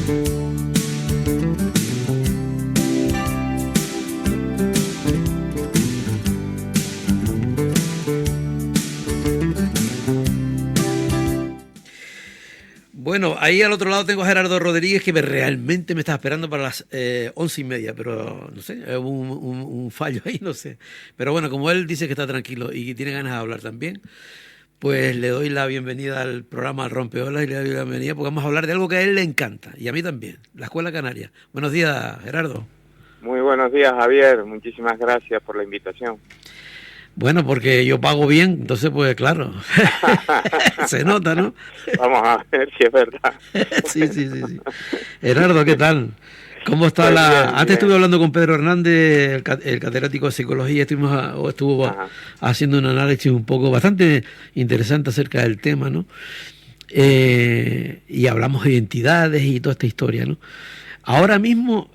Bueno, ahí al otro lado tengo a Gerardo Rodríguez, que realmente me está esperando para las 11:30, pero no sé, hubo un fallo ahí, no sé. Pero bueno, como él dice que está tranquilo y que tiene ganas de hablar también, pues le doy la bienvenida al programa Al Rompeolas y le doy la bienvenida porque vamos a hablar de algo que a él le encanta y a mí también, la Escuela Canaria. Buenos días, Gerardo. Muy buenos días, Javier. Muchísimas gracias por la invitación. Bueno, porque yo pago bien, entonces pues claro, se nota, ¿no? Vamos a ver si es verdad. Sí. Gerardo, ¿qué tal? ¿Cómo está Pues la...? bien, Antes bien. estuve hablando con Pedro Hernández, el catedrático de psicología, estuvo Ajá. haciendo un análisis un poco bastante interesante acerca del tema, ¿no? Y hablamos de identidades y toda esta historia, ¿no? Ahora mismo,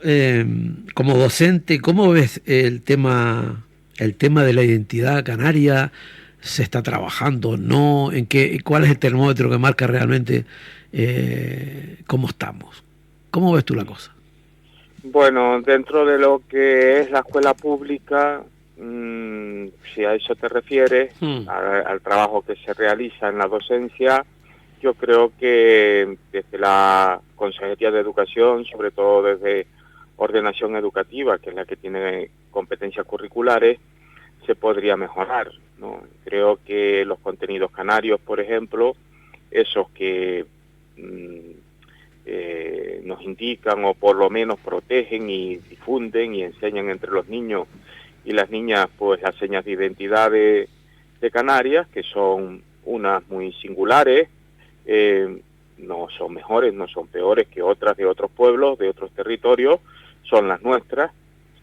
como docente, ¿cómo ves el tema de la identidad canaria? ¿Se está trabajando? ¿No? ¿Cuál es el termómetro que marca realmente cómo estamos? ¿Cómo ves tú la cosa? Bueno, dentro de lo que es la escuela pública, si a eso te refieres, al trabajo que se realiza en la docencia, yo creo que desde la Consejería de Educación, sobre todo desde Ordenación Educativa, que es la que tiene competencias curriculares, se podría mejorar, ¿no? Creo que los contenidos canarios, por ejemplo, esos que nos indican o por lo menos protegen y difunden y enseñan entre los niños y las niñas pues las señas de identidad de Canarias, que son unas muy singulares, no son mejores, no son peores que otras de otros pueblos, de otros territorios, son las nuestras,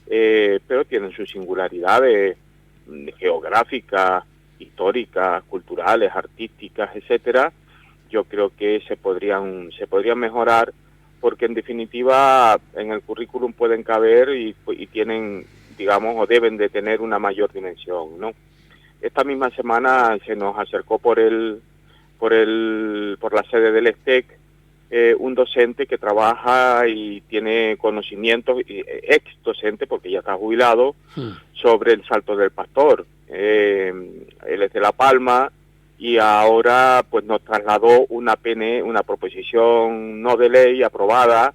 pero tienen sus singularidades geográficas, históricas, culturales, artísticas, etcétera. Yo creo que se podrían mejorar, porque en definitiva en el currículum pueden caber y tienen, digamos, o deben de tener una mayor dimensión, ¿no? Esta misma semana se nos acercó por la sede del STEC un docente que trabaja y tiene conocimientos, ex docente porque ya está jubilado, sobre el Salto del Pastor. Él es de La Palma y ahora pues nos trasladó una proposición no de ley aprobada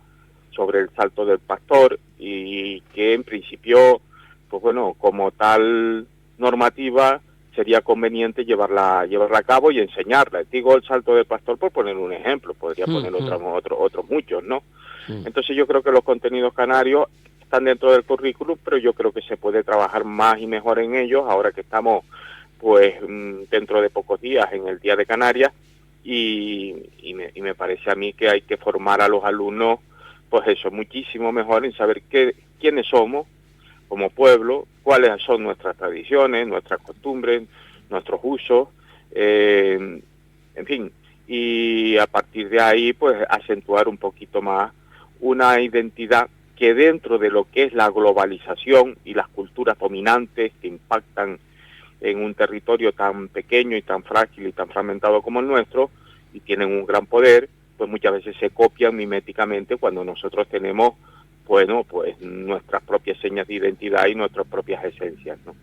sobre el Salto del Pastor, y que en principio, pues bueno, como tal normativa sería conveniente llevarla a cabo y enseñarla. Digo el Salto del Pastor por poner un ejemplo, podría poner otros muchos, ¿no? Entonces yo creo que los contenidos canarios están dentro del currículum, pero yo creo que se puede trabajar más y mejor en ellos, ahora que estamos pues dentro de pocos días en el Día de Canarias, y me parece a mí que hay que formar a los alumnos, pues eso, muchísimo mejor en saber quiénes somos como pueblo, cuáles son nuestras tradiciones, nuestras costumbres, nuestros usos, en fin, y a partir de ahí pues acentuar un poquito más una identidad que dentro de lo que es la globalización y las culturas dominantes que impactan en un territorio tan pequeño y tan frágil y tan fragmentado como el nuestro, y tienen un gran poder, pues muchas veces se copian miméticamente cuando nosotros tenemos, bueno, pues nuestras propias señas de identidad y nuestras propias esencias, ¿no?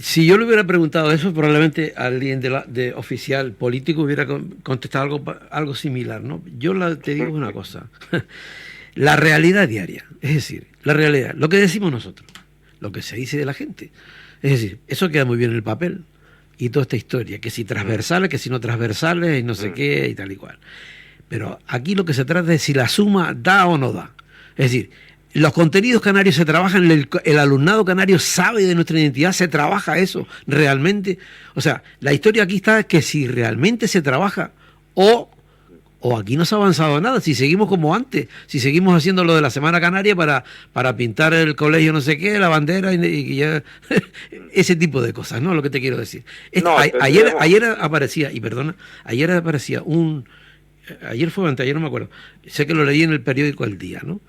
Si yo le hubiera preguntado eso, probablemente alguien de oficial político hubiera contestado algo similar, ¿no? Yo te digo una cosa, la realidad diaria, es decir, la realidad, lo que decimos nosotros, lo que se dice de la gente, es decir, eso queda muy bien en el papel y toda esta historia, que si transversales, que si no transversales y no sé qué y tal y cual. Pero aquí lo que se trata es si la suma da o no da. Es decir, los contenidos canarios se trabajan, el alumnado canario sabe de nuestra identidad, se trabaja eso realmente. O sea, la historia aquí está que si realmente se trabaja o aquí no se ha avanzado nada, si seguimos como antes, si seguimos haciendo lo de la Semana Canaria para pintar el colegio no sé qué, la bandera y ya, ese tipo de cosas, ¿no? Lo que te quiero decir. Ayer aparecía, y perdona, ayer fue anteayer, no me acuerdo, sé que lo leí en el periódico El Día, ¿no?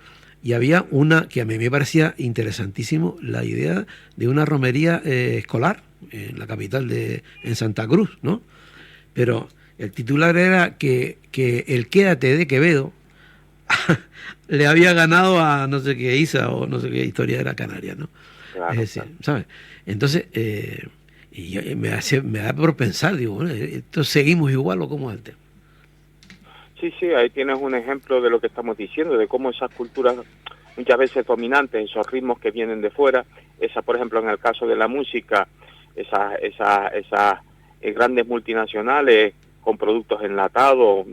Y había una que a mí me parecía interesantísimo, la idea de una romería escolar en la capital en Santa Cruz, ¿no? Pero El titular era que el Quédate de Quevedo le había ganado a no sé qué Isa o no sé qué historia era canaria, ¿no? Claro, Es decir, claro. ¿sabes? Entonces, me da por pensar, digo, bueno, ¿esto seguimos igual o cómo es el tema? Sí, sí, ahí tienes un ejemplo de lo que estamos diciendo, de cómo esas culturas muchas veces dominantes, esos ritmos que vienen de fuera, esa, por ejemplo, en el caso de la música, esas grandes multinacionales con productos enlatados,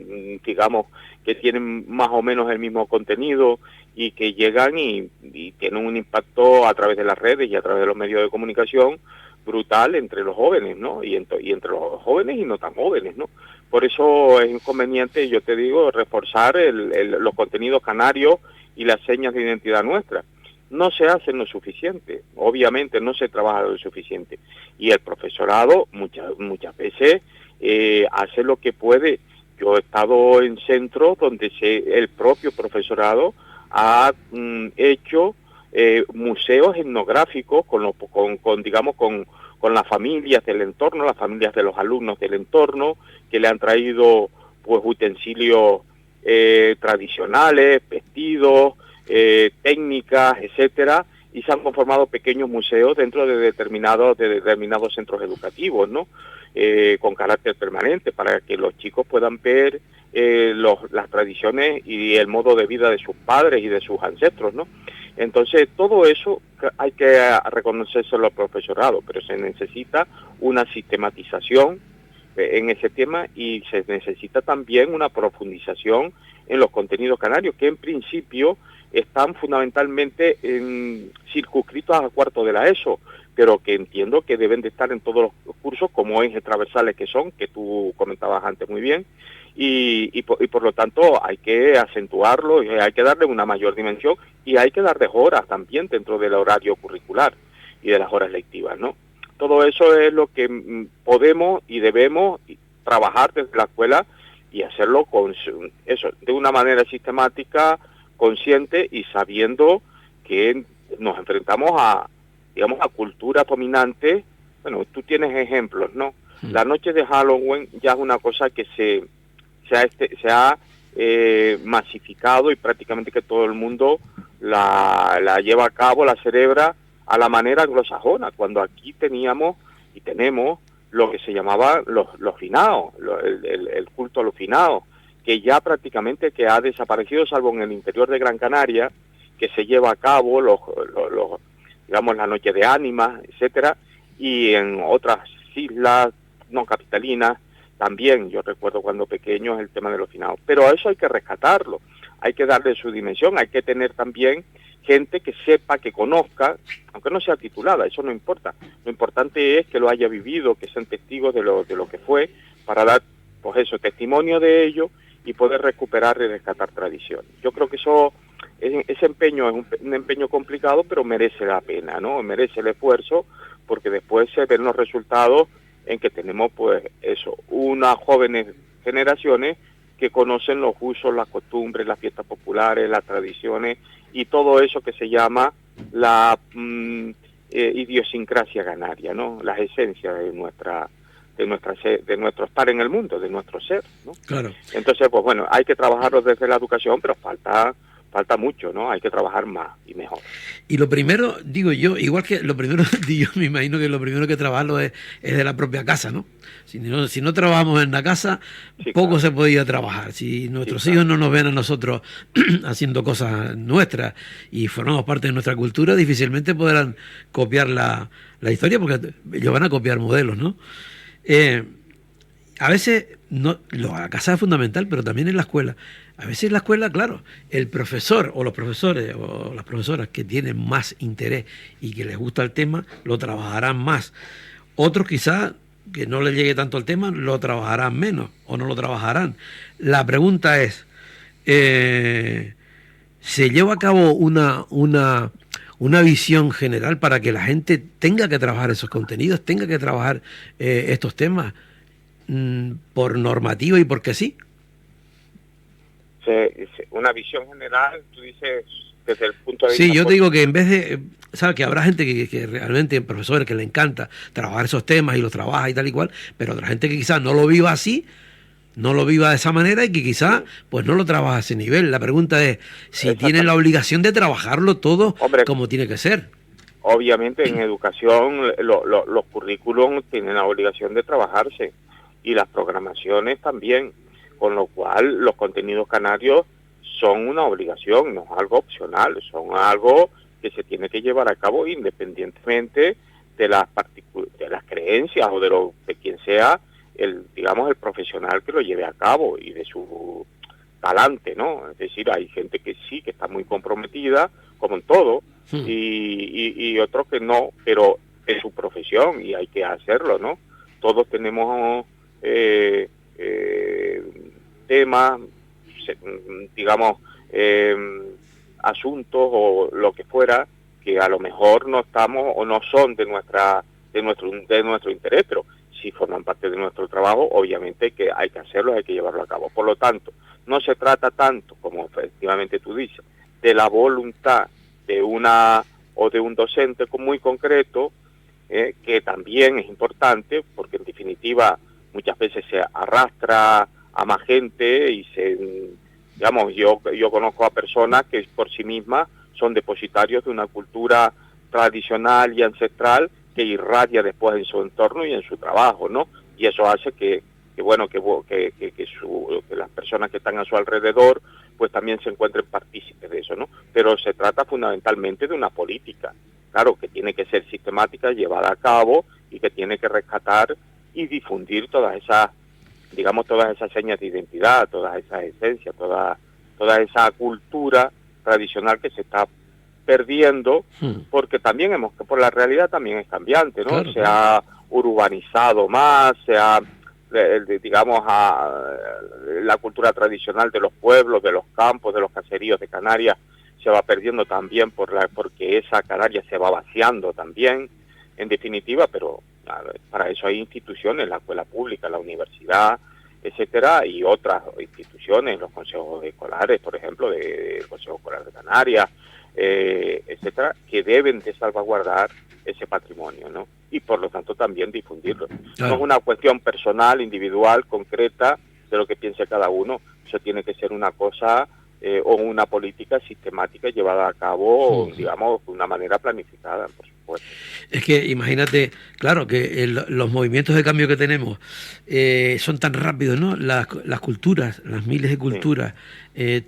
digamos, que tienen más o menos el mismo contenido y que llegan y tienen un impacto a través de las redes y a través de los medios de comunicación brutal entre los jóvenes, ¿no? Y entre los jóvenes y no tan jóvenes, ¿no? Por eso es inconveniente, yo te digo, reforzar los contenidos canarios y las señas de identidad nuestra. No se hacen lo suficiente, obviamente no se trabaja lo suficiente. Y el profesorado muchas veces hace lo que puede. Yo he estado en centros donde el propio profesorado ha hecho museos etnográficos con las familias del entorno, las familias de los alumnos del entorno, que le han traído pues utensilios tradicionales, vestidos, técnicas, etcétera, y se han conformado pequeños museos dentro de determinados centros educativos, ¿no? Con carácter permanente, para que los chicos puedan ver las tradiciones y el modo de vida de sus padres y de sus ancestros, ¿no? Entonces, todo eso hay que reconocérselo al profesorado, pero se necesita una sistematización en ese tema y se necesita también una profundización en los contenidos canarios, que en principio están fundamentalmente circunscritos a cuarto de la ESO, pero que entiendo que deben de estar en todos los cursos como ejes transversales que son, que tú comentabas antes muy bien, y por lo tanto hay que acentuarlo, y hay que darle una mayor dimensión y hay que darle horas también dentro del horario curricular y de las horas lectivas, ¿no? Todo eso es lo que podemos y debemos trabajar desde la escuela y hacerlo de una manera sistemática, consciente y sabiendo que nos enfrentamos a culturas dominantes. Bueno, tú tienes ejemplos, ¿no? La noche de Halloween ya es una cosa que se ha masificado y prácticamente que todo el mundo la lleva a cabo, la celebra a la manera anglosajona, cuando aquí teníamos y tenemos lo que se llamaba los finados, el culto a los finados, que ya prácticamente que ha desaparecido, salvo en el interior de Gran Canaria, que se lleva a cabo digamos, la noche de ánimas, etcétera, y en otras islas no capitalinas también. Yo recuerdo cuando pequeño el tema de los finados, pero a eso hay que rescatarlo, hay que darle su dimensión, hay que tener también gente que sepa, que conozca, aunque no sea titulada, eso no importa. Lo importante es que lo haya vivido, que sean testigos de lo que fue, para dar, pues eso, testimonio de ello y poder recuperar y rescatar tradiciones. Yo creo que ese empeño es un empeño complicado, pero merece la pena, ¿no? Merece el esfuerzo, porque después se ven los resultados en que tenemos, pues eso, unas jóvenes generaciones que conocen los usos, las costumbres, las fiestas populares, las tradiciones y todo eso que se llama la idiosincrasia canaria, ¿no? Las esencias de nuestro estar en el mundo, de nuestro ser, ¿no? Claro. Entonces, pues bueno, hay que trabajarlo desde la educación, pero falta mucho, ¿no? Hay que trabajar más y mejor. Y lo primero, digo yo, igual que lo primero, yo me imagino que lo primero que trabajarlo es de la propia casa, ¿no? Si no trabajamos en la casa, Sí, poco claro. se podía trabajar. Si nuestros Sí, hijos claro. no nos ven a nosotros haciendo cosas nuestras y formamos parte de nuestra cultura, difícilmente podrán copiar la historia, porque ellos van a copiar modelos, ¿no? A veces la casa es fundamental, pero también en la escuela. A veces en la escuela, claro, el profesor o los profesores o las profesoras que tienen más interés y que les gusta el tema, lo trabajarán más. Otros quizás que no les llegue tanto el tema, lo trabajarán menos o no lo trabajarán. La pregunta es, ¿se lleva a cabo una visión general para que la gente tenga que trabajar esos contenidos, tenga que trabajar estos temas por normativa y porque sí? Una visión general, tú dices, desde el punto de vista... Sí, yo te digo que en vez de... ¿Sabes? Que habrá gente que realmente, profesores, que le encanta trabajar esos temas y los trabaja y tal y cual, pero otra gente que quizás no lo viva así, no lo viva de esa manera y que quizás pues no lo trabaja a ese nivel. La pregunta es si tiene la obligación de trabajarlo todo. Hombre, como tiene que ser. Obviamente en educación los currículums tienen la obligación de trabajarse y las programaciones también, con lo cual los contenidos canarios son una obligación, no es algo opcional, son algo que se tiene que llevar a cabo independientemente de las creencias o de quien sea el profesional que lo lleve a cabo y de su talante, ¿no? Es decir, hay gente que sí, que está muy comprometida, como en todo, y otros que no, pero es su profesión y hay que hacerlo, ¿no? Todos tenemos temas, asuntos o lo que fuera, que a lo mejor no estamos o no son de nuestro interés, pero si forman parte de nuestro trabajo, obviamente que hay que hacerlo, hay que llevarlo a cabo. Por lo tanto, no se trata tanto, como efectivamente tú dices, de la voluntad de una o de un docente muy concreto, que también es importante, porque en definitiva muchas veces se arrastra a más gente y yo conozco a personas que por sí mismas son depositarios de una cultura tradicional y ancestral que irradia después en su entorno y en su trabajo, ¿no? Y eso hace que las personas que están a su alrededor pues también se encuentren partícipes de eso, ¿no? Pero se trata fundamentalmente de una política, claro, que tiene que ser sistemática, llevada a cabo y que tiene que rescatar y difundir todas esas señas de identidad, todas esas esencias, toda esa cultura tradicional que se está perdiendo, porque también por la realidad también es cambiante, ¿no? Claro, se ha urbanizado más, la cultura tradicional de los pueblos, de los campos, de los caseríos de Canarias se va perdiendo también porque esa Canarias se va vaciando también, en definitiva, pero para eso hay instituciones, la escuela pública, la universidad, etcétera, y otras instituciones, los consejos escolares, por ejemplo, del Consejo Escolar de Canarias, etcétera, que deben de salvaguardar ese patrimonio, ¿no? Y por lo tanto también difundirlo. Claro. No es una cuestión personal, individual, concreta, de lo que piense cada uno. Eso tiene que ser una cosa o una política sistemática llevada a cabo, digamos, de una manera planificada, por supuesto. Es que imagínate, claro, que los movimientos de cambio que tenemos son tan rápidos, ¿no? Las culturas, las miles de culturas,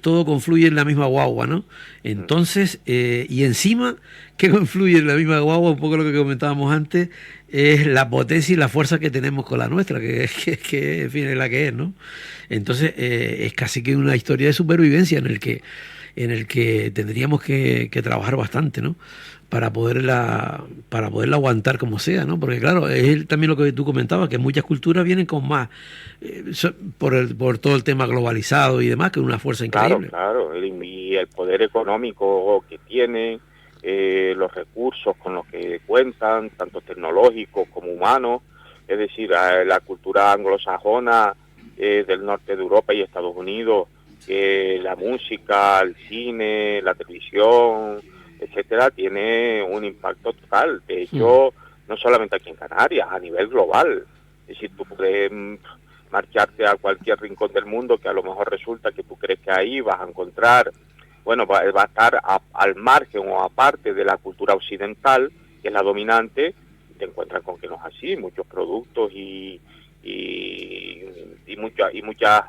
todo confluye en la misma guagua, ¿no? Entonces, y encima, ¿qué confluye en la misma guagua? Un poco lo que comentábamos antes, es la potencia y la fuerza que tenemos con la nuestra, que en fin, es la que es, ¿no? Entonces, es casi que una historia de supervivencia en el que tendríamos que trabajar bastante, ¿no? Para poderla aguantar como sea, ¿no? Porque claro, es también lo que tú comentabas, que muchas culturas vienen con más, por todo el tema globalizado y demás, que una fuerza increíble. Claro, y el poder económico que tienen, los recursos con los que cuentan, tanto tecnológicos como humanos, es decir, la cultura anglosajona del norte de Europa y Estados Unidos, la música, el cine, la televisión, etcétera, tiene un impacto total. De hecho, no solamente aquí en Canarias, a nivel global. Es decir, tú puedes marcharte a cualquier rincón del mundo que a lo mejor resulta que tú crees que ahí vas a encontrar, bueno, va a estar al margen o aparte de la cultura occidental, que es la dominante, y te encuentras con que no es así, muchos productos y muchas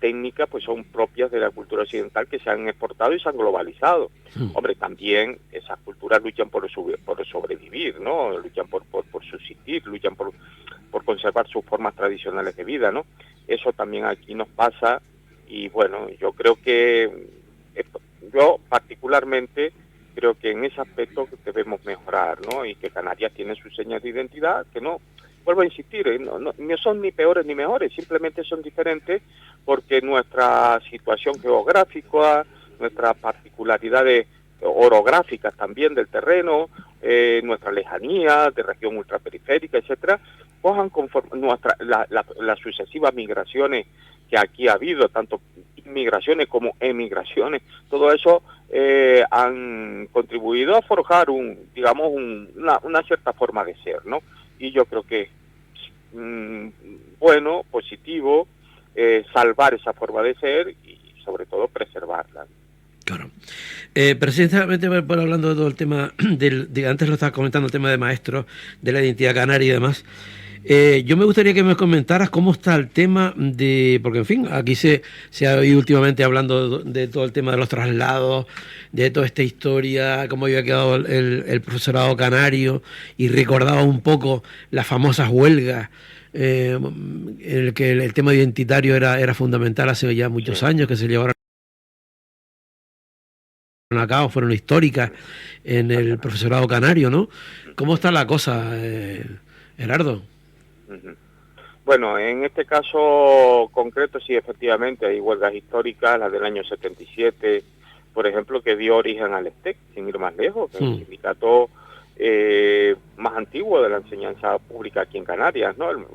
técnicas pues son propias de la cultura occidental que se han exportado y se han globalizado. Hombre, también esas culturas luchan por sobrevivir, ¿no? Luchan por subsistir, luchan por conservar sus formas tradicionales de vida, ¿no? Eso también aquí nos pasa y bueno, yo creo que yo particularmente creo que en ese aspecto debemos mejorar, ¿no? Y que Canarias tiene sus señas de identidad, que no, vuelvo a insistir, no son ni peores ni mejores, simplemente son diferentes porque nuestra situación geográfica, nuestras particularidades orográficas también del terreno, nuestra lejanía de región ultraperiférica, etcétera, cojan conforme las sucesivas migraciones que aquí ha habido, tanto migraciones como emigraciones, todo eso han contribuido a forjar una cierta forma de ser, ¿no? Y yo creo que bueno, positivo, salvar esa forma de ser y sobre todo preservarla. Claro. Precisamente por hablando de todo el tema antes lo estaba comentando, el tema de maestros, de la identidad canaria y demás. Yo me gustaría que me comentaras cómo está el tema porque en fin, aquí se ha oído últimamente hablando de todo el tema de los traslados, de toda esta historia, cómo había quedado el profesorado canario, y recordaba un poco las famosas huelgas, en el que el tema identitario era fundamental hace ya muchos años, que se llevaron a cabo, fueron históricas en el profesorado canario, ¿no? ¿Cómo está la cosa, Gerardo? Bueno, en este caso concreto sí, efectivamente, hay huelgas históricas, la del año 77, por ejemplo, que dio origen al STEC, sin ir más lejos, el sindicato más antiguo de la enseñanza pública aquí en Canarias, ¿no? El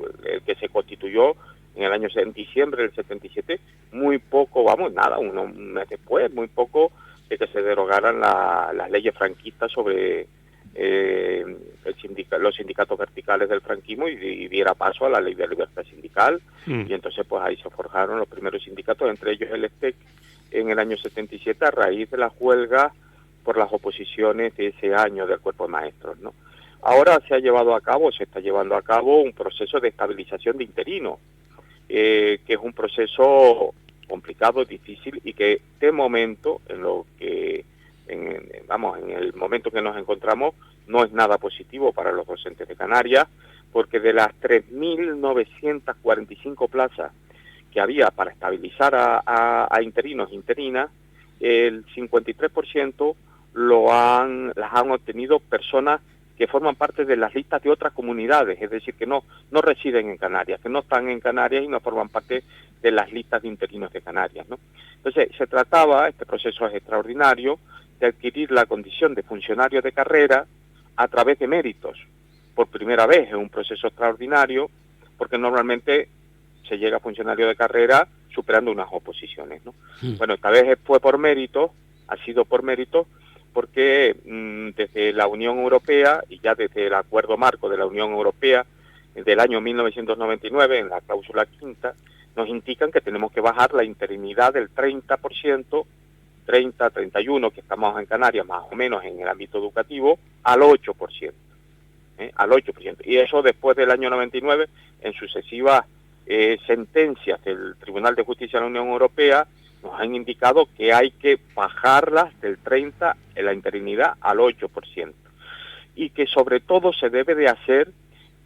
que se constituyó en diciembre del 77, muy poco, nada, un mes después, muy poco de que se derogaran las leyes franquistas sobre los sindicatos verticales del franquismo y diera paso a la ley de libertad sindical, y entonces pues ahí se forjaron los primeros sindicatos, entre ellos el STEC en el año 77 a raíz de las huelgas por las oposiciones de ese año del cuerpo de maestros, ¿no? Ahora se está llevando a cabo un proceso de estabilización de interinos, que es un proceso complicado, difícil, y que de momento, en el momento que nos encontramos, no es nada positivo para los docentes de Canarias, porque de las 3.945 plazas que había para estabilizar a interinos e interinas, el 53% las han obtenido personas que forman parte de las listas de otras comunidades, es decir, que no residen en Canarias, que no están en Canarias y no forman parte de las listas de interinos de Canarias, ¿no? Entonces, este proceso es extraordinario, de adquirir la condición de funcionario de carrera a través de méritos. Por primera vez es un proceso extraordinario, porque normalmente se llega a funcionario de carrera superando unas oposiciones, ¿no? Bueno, esta vez fue por mérito, ha sido por mérito, porque desde la Unión Europea y ya desde el acuerdo marco de la Unión Europea del año 1999, en la cláusula quinta, nos indican que tenemos que bajar la interinidad del 30%, 31%, que estamos en Canarias, más o menos en el ámbito educativo, al 8%. Al 8%. Y eso después del año 99, en sucesivas sentencias del Tribunal de Justicia de la Unión Europea, nos han indicado que hay que bajarlas del 30% en la interinidad al 8%. Y que sobre todo se debe de hacer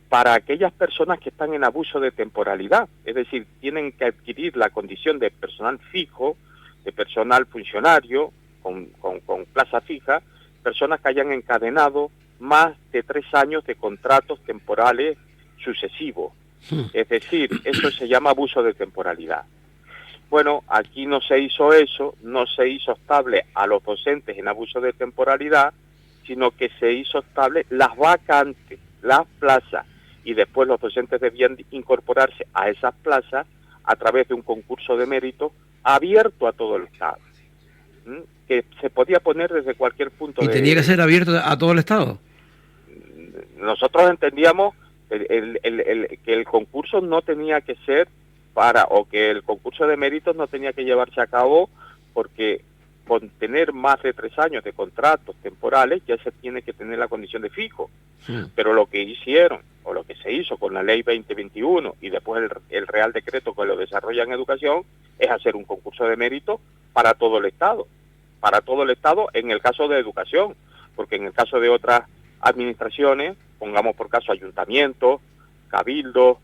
para aquellas personas que están en abuso de temporalidad, es decir, tienen que adquirir la condición de personal fijo, de personal funcionario, con plaza fija, personas que hayan encadenado más de 3 años de contratos temporales sucesivos. Es decir, eso se llama abuso de temporalidad. Bueno, aquí no se hizo eso, no se hizo estable a los docentes en abuso de temporalidad, sino que se hizo estable las vacantes, las plazas, y después los docentes debían incorporarse a esas plazas a través de un concurso de mérito abierto a todo el Estado, que se podía poner desde cualquier punto de... ¿Y tenía que ser abierto a todo el Estado? Nosotros entendíamos que el concurso no tenía que ser que el concurso de méritos no tenía que llevarse a cabo, porque con tener más de 3 años de contratos temporales ya se tiene que tener la condición de fijo. Pero lo que hicieron, o lo que se hizo con la ley 2021 y después el Real Decreto que lo desarrolla en educación, es hacer un concurso de mérito para todo el Estado en el caso de educación, porque en el caso de otras administraciones, pongamos por caso ayuntamientos, cabildos,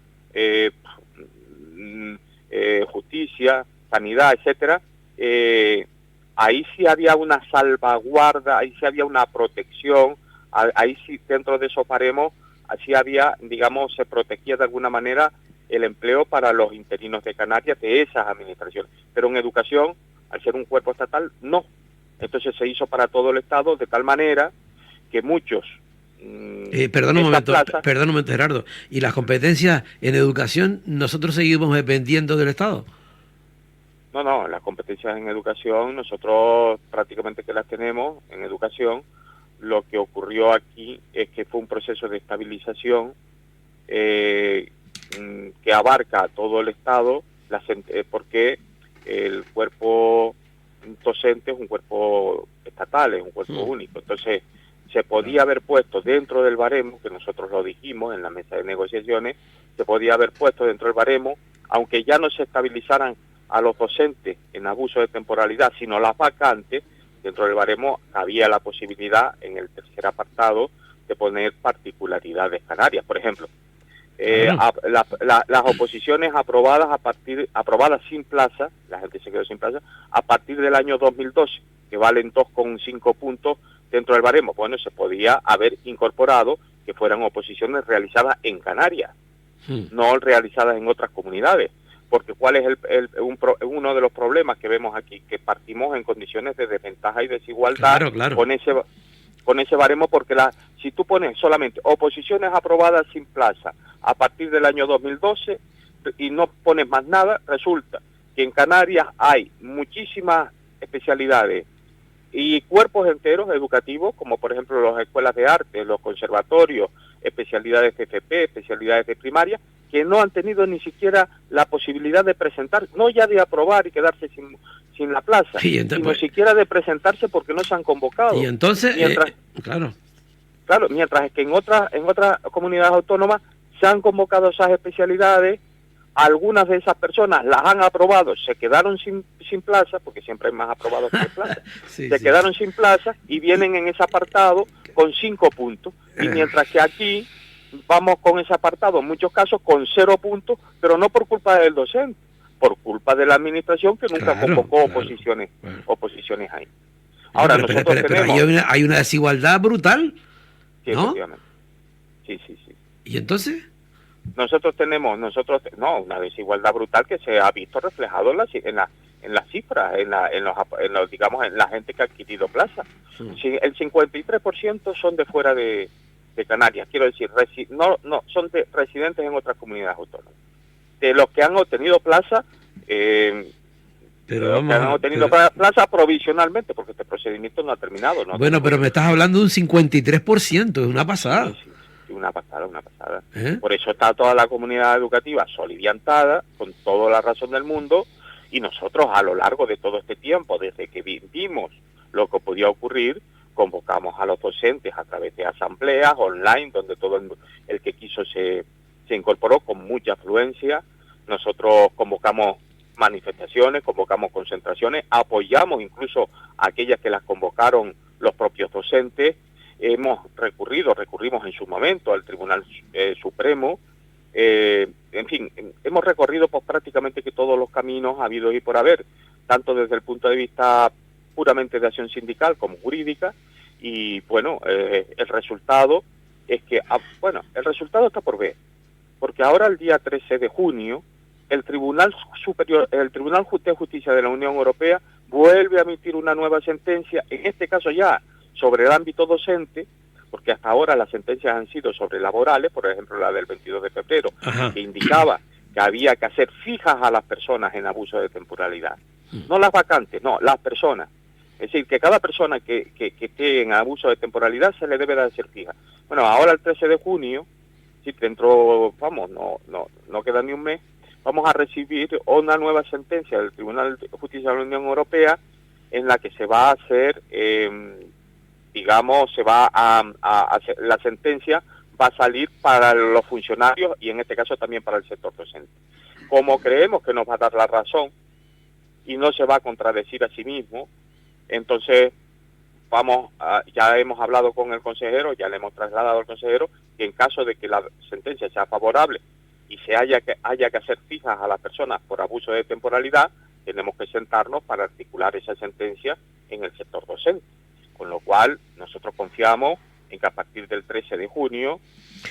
justicia, sanidad, etcétera, ahí sí había una salvaguarda, ahí sí había una protección, ahí sí dentro de esos baremos, así había, digamos, se protegía de alguna manera el empleo para los interinos de Canarias de esas administraciones. Pero en educación, al ser un cuerpo estatal, no. Entonces se hizo para todo el Estado de tal manera que muchos... Perdón un momento, Gerardo. ¿Y las competencias en educación nosotros seguimos dependiendo del Estado? No, las competencias en educación nosotros prácticamente que las tenemos en educación. Lo que ocurrió aquí es que fue un proceso de estabilización que abarca a todo el Estado porque el cuerpo docente es un cuerpo estatal, es un cuerpo único. Entonces, se podía haber puesto dentro del baremo, que nosotros lo dijimos en la mesa de negociaciones, se podía haber puesto dentro del baremo, aunque ya no se estabilizaran a los docentes en abuso de temporalidad, sino las vacantes, dentro del baremo había la posibilidad, en el tercer apartado, de poner particularidades canarias. Por ejemplo, las oposiciones aprobadas sin plaza, la gente se quedó sin plaza, a partir del año 2012, que valen 2,5 puntos dentro del baremo. Bueno, se podía haber incorporado que fueran oposiciones realizadas en Canarias, no realizadas en otras comunidades, porque ¿cuál es uno de los problemas que vemos aquí? Que partimos en condiciones de desventaja y desigualdad con ese baremo, porque si tú pones solamente oposiciones aprobadas sin plaza a partir del año 2012 y no pones más nada, resulta que en Canarias hay muchísimas especialidades y cuerpos enteros educativos, como por ejemplo las escuelas de arte, los conservatorios, especialidades de FP, especialidades de primaria, que no han tenido ni siquiera la posibilidad de presentar, no ya de aprobar y quedarse sin la plaza, sino siquiera de presentarse porque no se han convocado. Y entonces, mientras que en otras comunidades autónomas se han convocado esas especialidades, algunas de esas personas las han aprobado, se quedaron sin plaza, porque siempre hay más aprobados que plaza, quedaron sin plaza y vienen en ese apartado con 5 puntos. Y mientras que aquí vamos con ese apartado, en muchos casos con 0 puntos, pero no por culpa del docente, por culpa de la administración que nunca convocó oposiciones ahí. Ahora, nosotros tenemos... Pero hay una desigualdad brutal, sí, ¿no? Efectivamente. Sí. ¿Y entonces? Nosotros tenemos una desigualdad brutal que se ha visto reflejado en las cifras, en la gente que ha adquirido plaza. Sí, el 53% son de fuera de Canarias, quiero decir, son residentes en otras comunidades autónomas. De los que han obtenido plaza, plaza provisionalmente, porque este procedimiento no ha terminado. Bueno, pero me estás hablando de un 53%, es una pasada. Sí, una pasada. Por eso está toda la comunidad educativa soliviantada, con toda la razón del mundo, y nosotros a lo largo de todo este tiempo, desde que vimos lo que podía ocurrir, convocamos a los docentes a través de asambleas online, donde todo el que quiso se incorporó con mucha afluencia. Nosotros convocamos manifestaciones, convocamos concentraciones, apoyamos incluso a aquellas que las convocaron los propios docentes. Recurrimos en su momento al Tribunal Supremo, en fin, hemos recorrido pues prácticamente que todos los caminos habidos y por haber, tanto desde el punto de vista puramente de acción sindical como jurídica, y bueno, el resultado es que, el resultado está por ver, porque ahora el día 13 de junio, el Tribunal de Justicia de la Unión Europea vuelve a emitir una nueva sentencia, en este caso ya sobre el ámbito docente, porque hasta ahora las sentencias han sido sobre laborales, por ejemplo la del 22 de febrero, que indicaba que había que hacer fijas a las personas en abuso de temporalidad. No las vacantes, no, las personas. Es decir, que cada persona que esté en abuso de temporalidad se le debe de hacer fija. Bueno, ahora el 13 de junio, no queda ni un mes, vamos a recibir una nueva sentencia del Tribunal de Justicia de la Unión Europea en la que se va a hacer... la sentencia va a salir para los funcionarios y en este caso también para el sector docente. Como creemos que nos va a dar la razón y no se va a contradecir a sí mismo, entonces ya hemos hablado con el consejero, ya le hemos trasladado al consejero que en caso de que la sentencia sea favorable y se haya que hacer fijas a las personas por abuso de temporalidad, tenemos que sentarnos para articular esa sentencia en el sector docente. Con lo cual, nosotros confiamos en que a partir del 13 de junio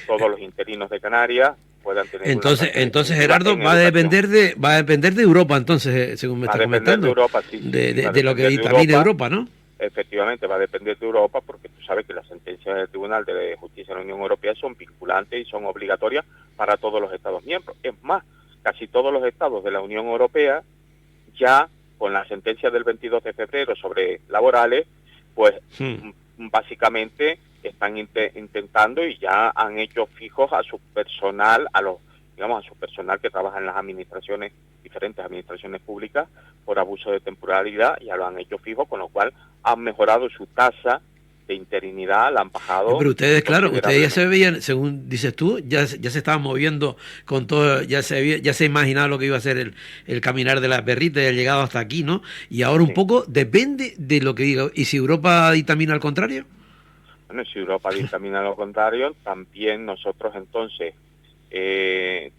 todos los interinos de Canarias puedan tener entonces Gerardo, va a depender de Europa, entonces, según me está comentando. De Europa, sí. De lo que dictamine Europa, ¿no? Efectivamente, va a depender de Europa, porque tú sabes que las sentencias del Tribunal de Justicia de la Unión Europea son vinculantes y son obligatorias para todos los Estados miembros. Es más, casi todos los Estados de la Unión Europea, ya con la sentencia del 22 de febrero sobre laborales, pues básicamente están intentando y ya han hecho fijos a su personal, a los digamos, a su personal que trabaja en las administraciones, diferentes administraciones públicas, por abuso de temporalidad, ya lo han hecho fijo, con lo cual han mejorado su tasa de interinidad, la han bajado. Pero ustedes, claro, ustedes ya se veían, según dices tú, ya se estaban moviendo con todo, ya se imaginaba lo que iba a ser el caminar de las perritas y el llegado hasta aquí, ¿no? Y ahora un poco depende de lo que diga. ¿Y si Europa dictamina al contrario? Bueno, si Europa dictamina lo contrario, también nosotros entonces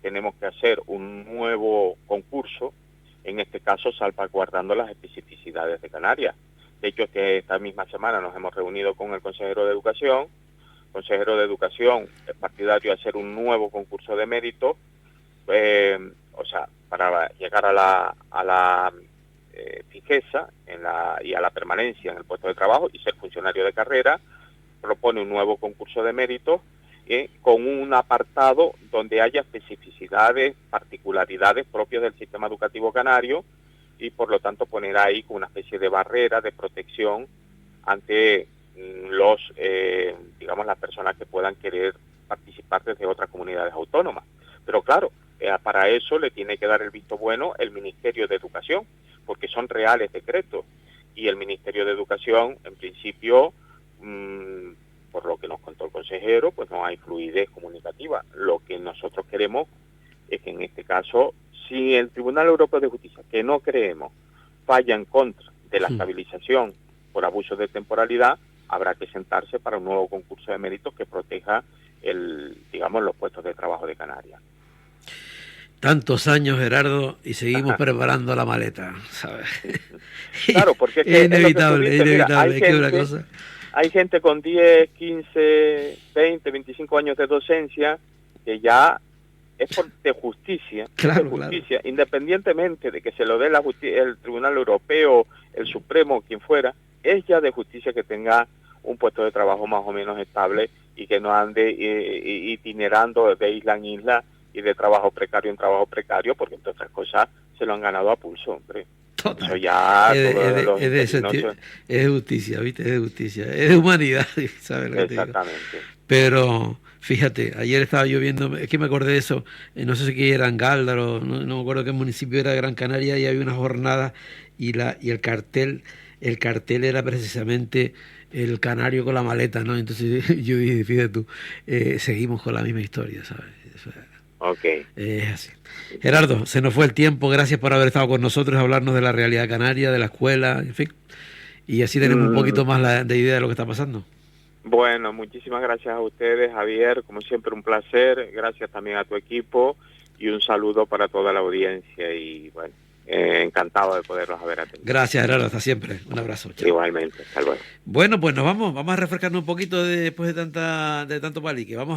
tenemos que hacer un nuevo concurso, en este caso salvaguardando las especificidades de Canarias. De hecho, esta misma semana nos hemos reunido con el consejero de Educación. El consejero de Educación es partidario de hacer un nuevo concurso de mérito, o sea, para llegar a la fijeza y a la permanencia en el puesto de trabajo y ser funcionario de carrera. Propone un nuevo concurso de mérito con un apartado donde haya especificidades, particularidades propias del sistema educativo canario, y por lo tanto poner ahí como una especie de barrera de protección ante digamos, las personas que puedan querer participar desde otras comunidades autónomas. Pero claro, para eso le tiene que dar el visto bueno el Ministerio de Educación, porque son reales decretos, y el Ministerio de Educación, en principio, por lo que nos contó el consejero, pues no hay fluidez comunicativa. Lo que nosotros queremos es que en este caso, si el Tribunal Europeo de Justicia, que no creemos, falla en contra de la estabilización por abuso de temporalidad, habrá que sentarse para un nuevo concurso de méritos que proteja digamos, los puestos de trabajo de Canarias. Tantos años, Gerardo, y seguimos preparando la maleta, ¿sabes? Claro, porque es inevitable, es que una cosa. Hay gente con 10, 15, 20, 25 años de docencia que ya es de justicia, claro, independientemente de que se lo dé el Tribunal Europeo, el Supremo, quien fuera, es ya de justicia que tenga un puesto de trabajo más o menos estable y que no ande itinerando de isla en isla y de trabajo precario en trabajo precario, porque entre otras cosas se lo han ganado a pulso, hombre. Total. Eso ya es de justicia, ¿viste? Es de justicia, es de humanidad, ¿sabes lo que exactamente. Te digo? Pero fíjate, ayer estaba yo viendo, es que me acordé de eso, no sé si era en Gáldaro, no me acuerdo qué municipio era de Gran Canaria, y había una jornada y el cartel era precisamente el canario con la maleta, ¿no? Entonces yo dije, fíjate tú, seguimos con la misma historia, ¿sabes? Eso es así. Gerardo, se nos fue el tiempo, gracias por haber estado con nosotros, hablarnos de la realidad canaria, de la escuela, en fin, y así tenemos un poquito más de idea de lo que está pasando. Bueno, muchísimas gracias a ustedes, Javier, como siempre un placer, gracias también a tu equipo y un saludo para toda la audiencia y bueno, encantado de poderlos haber atendido. Gracias, Gerardo, hasta siempre, un abrazo. Chao. Igualmente, hasta luego. Bueno, pues nos vamos a refrescarnos un poquito después de tanto palique, vamos